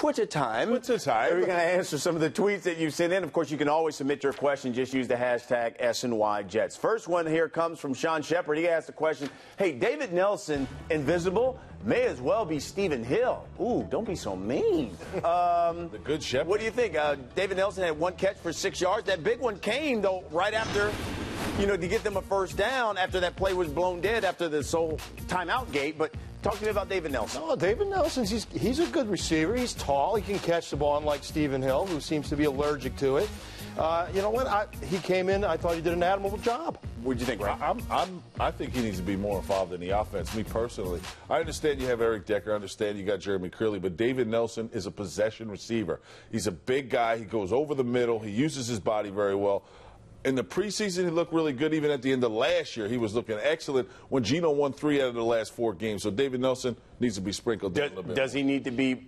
Twitter time. Twitter time. We're going to answer some of the tweets that you sent in. Of course, you can always submit your question. Just use the hashtag SNYJets. First one here comes from Sean Shepard. He asked the question, hey, David Nelson, invisible, may as well be Stephen Hill. Ooh, don't be so mean. The good Shepard. What do you think? David Nelson had one catch for 6 yards. That big one came, though, right after, to get them a first down after that play was blown dead after the sole timeout gate. But talk to me about David Nelson. No, David Nelson, he's a good receiver. He's tall. He can catch the ball, unlike Stephen Hill, who seems to be allergic to it. You know what? He came in. I thought he did an admirable job. What do you think, Ray? I think he needs to be more involved in the offense, me personally. I understand you have Eric Decker. I understand you got Jeremy Curley. But David Nelson is a possession receiver. He's a big guy. He goes over the middle. He uses his body very well. In the preseason, he looked really good. Even at the end of last year, he was looking excellent when Geno won 3 out of the last 4 games. So David Nelson needs to be sprinkled in a little bit. Does he need to be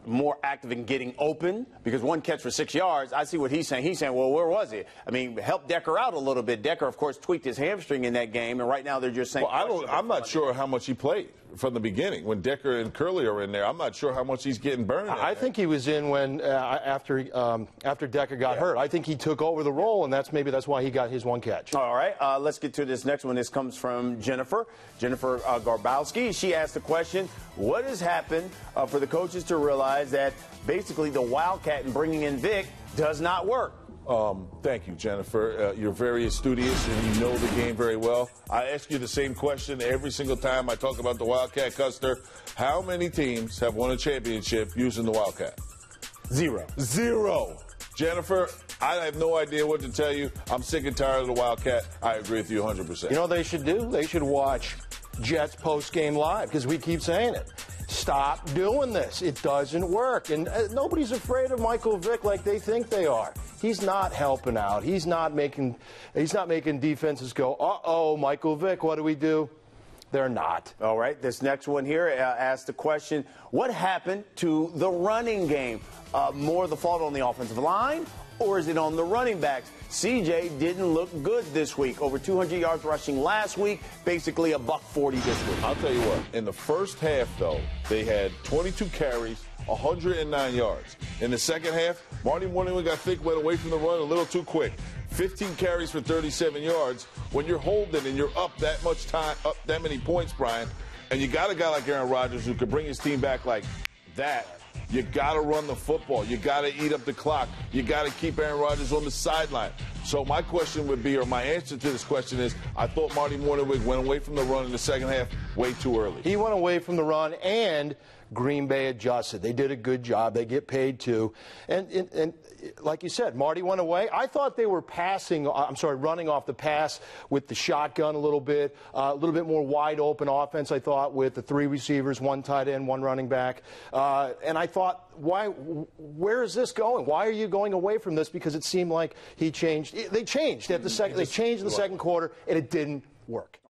more active in getting open? Because one catch for 6 yards, I see what he's saying. He's saying, well, where was he? I mean, help Decker out a little bit. Decker, of course, tweaked his hamstring in that game, and right now they're just saying. Well, I'm not sure how much he played from the beginning. When Decker and Curley are in there, I'm not sure how much he's getting burned. I think he was in when after Decker got hurt. I think he took over the role, and that's why he got his one catch. All right, let's get to this next one. This comes from Jennifer Garbowski. She asked the question, what has happened for the coaches to realize that basically the Wildcat and bringing in Vic does not work? Thank you, Jennifer. You're very studious and you know the game very well. I ask you the same question every single time I talk about the Wildcat, Custer. How many teams have won a championship using the Wildcat? Zero. Jennifer, I have no idea what to tell you. I'm sick and tired of the Wildcat. I agree with you 100%. You know what they should do? They should watch Jets post-game live, because we keep saying it. Stop doing this. It doesn't work. And nobody's afraid of Michael Vick like they think they are. He's not helping out. He's not making defenses go, uh-oh, Michael Vick, what do we do? They're not. All right, this next one here asks the question, what happened to the running game? More the fault on the offensive line, or is it on the running backs? CJ didn't look good this week. Over 200 yards rushing last week, basically $140 this week. I'll tell you what, in the first half, though, they had 22 carries, 109 yards. In the second half, Marty Mornhinweg, I think, went away from the run a little too quick. 15 carries for 37 yards. When you're holding and you're up that much time, up that many points, Brian, and you got a guy like Aaron Rodgers who could bring his team back like that, you got to run the football. You got to eat up the clock. You got to keep Aaron Rodgers on the sideline. So my question would be, or my answer to this question is, I thought Marty Mornhinweg went away from the run in the second half way too early. He went away from the run, and Green Bay adjusted. They did a good job. They get paid too. And like you said, Marty went away. I thought they were running off the pass with the shotgun a little bit more wide open offense, I thought, with the 3 receivers, 1 tight end, 1 running back. And I thought, where is this going? Why are you going away from this? Because it seemed like they changed at the second. They changed in the second quarter, and it didn't work.